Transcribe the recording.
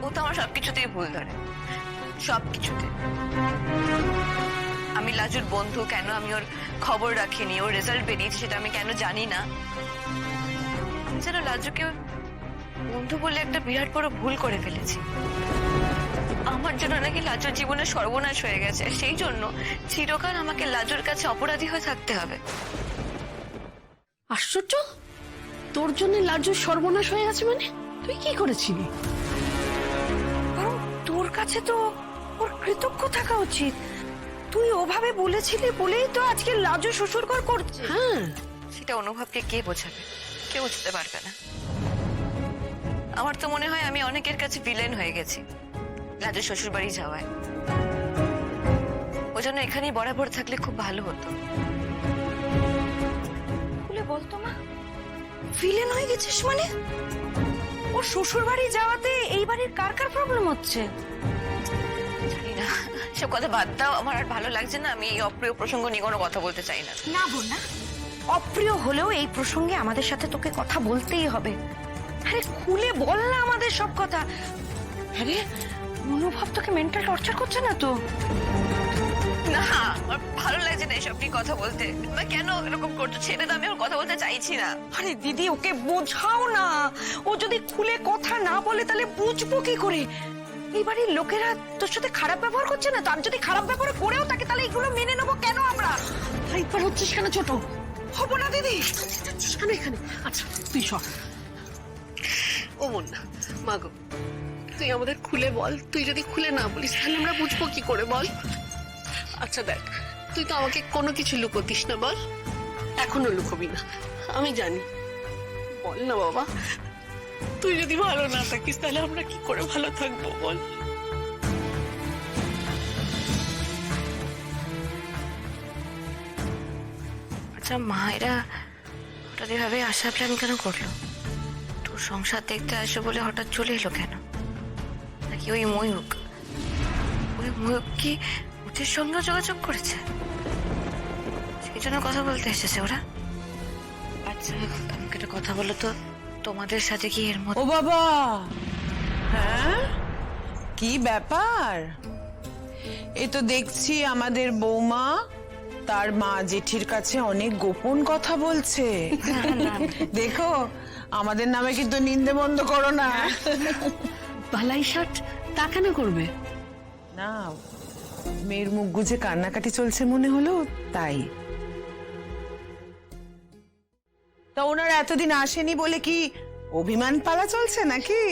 ও তো আমার সবকিছুতেই ভুল ধরে, সবকিছুতে। আমি লাজুর বন্ধু, কেন আমি ওর খবর রাখিনি, ওর রেজাল্ট বেরিয়েছে সেটা আমি কেন জানি না। যেন লাজুকে বন্ধু বলে একটা বিরাট বড় ভুল করে ফেলেছি। আমার জন্য নাকি লাজুর জীবনে সর্বনাশ হয়ে গেছে, সেই জন্য চিরকাল আমাকে লাজুর কাছে অপরাধী হয়ে থাকতে হবে। আশ্চর্য, তোর জন্য লাজুর সর্বনাশ হয়ে গেছে মানে? তুই কি করেছিলি? বরং তোর কাছে তো ওর কৃতজ্ঞ থাকা উচিত। তুই ওভাবে বলেছিলি বলেই তো আজকে লাজু শ্বশুরঘর করছে। হ্যাঁ, সেটা অনুভবকে কে বোঝাবে? কেউ বুঝতে পারবে না। আমার তো মনে হয় আমি অনেকের কাছে ভিলেন হয়ে গেছি লাজু শ্বশুর বাড়ি যাওয়ায়। ওই জন্য এখানেই বরাবর থাকলে খুব ভালো হতো। খুলে বলতো মা, ভিলেন হয়ে গেছিস মানে? ওর শ্বশুর বাড়ি যাওয়াতে এই বাড়ির কার কার প্রবলেম হচ্ছে? জানি না, সব কথা বাদ দাও, আমার আর ভালো লাগছে না। আমি এই অপ্রিয় প্রসঙ্গ নিয়ে কোনো কথা বলতে চাই না। না বোন না, অপ্রিয় হলেও এই প্রসঙ্গে আমাদের সাথে তোকে কথা বলতেই হবে। আরে খুলে বল না আমাদের সব কথা। আরে অনুভব তোকে মেন্টাল টর্চার করছে না তো? না, আমার ভালো লাগছে না এসব নিয়ে কথা বলতে। তোমরা কেন এরকম করছো? ছেড়ে দাও, আমি আর কথা বলতে চাইছি না। আরে দিদি, ওকে বোঝাও না। ও যদি খুলে কথা না বলে তাহলে বুঝবো কি করে? এই বাড়ির লোকেরা তোর সাথে খারাপ ব্যবহার করছে না তো? আর যদি খারাপ ব্যবহার করেও থাকে তাহলে এগুলো মেনে নেবো কেন আমরা? একবার হচ্ছিস কেন ছোট? হবো না দিদি। যাচ্ছিস কেন এখানে? আচ্ছা তুই সর। ও মন না মাগো, তুই আমাদের খুলে বল। তুই যদি খুলে না বলিস তাহলে আমরা বুঝবো কি করে, বল। আচ্ছা দেখ, তুই তো আমাকে কোনো কিছু লুকোতিস না, বল। এখনো লুকোবি না, আমি জানি। বল না বাবা, তুই যদি ভালো না থাকিস তাহলে আমরা কি করে ভালো থাকবো, বল। আচ্ছা মা, এরা হঠাৎ এভাবে আসার প্ল্যান কেন করলো? তোর সংসার দেখতে আসো বলে হঠাৎ চলে এলো কেন? নাকি ওই ময়ূক কি ওদের সঙ্গে যোগাযোগ করেছে, সেই জন্য কথা বলতে এসেছে ওরা? আচ্ছা আমাকে একটা কথা বলো তো, তোমাদের সাথে কি এর মধ্যে? ও বাবা, হ্যাঁ কি ব্যাপার? এ তো দেখছি আমাদের বৌমা তার মা জেঠির কাছে অনেক গোপন কথা বলছে। দেখো, আমাদের নামে কিন্তু নিন্দে বন্ধ করো না। বালাই ষাট তা কেন করবে? না, মেয়ের মুখ গুজে কান্নাকাটি চলছে মনে হলো, তাই। তা ওনারা এতদিন আসেনি বলে কি অভিমান পালা চলছে নাকি?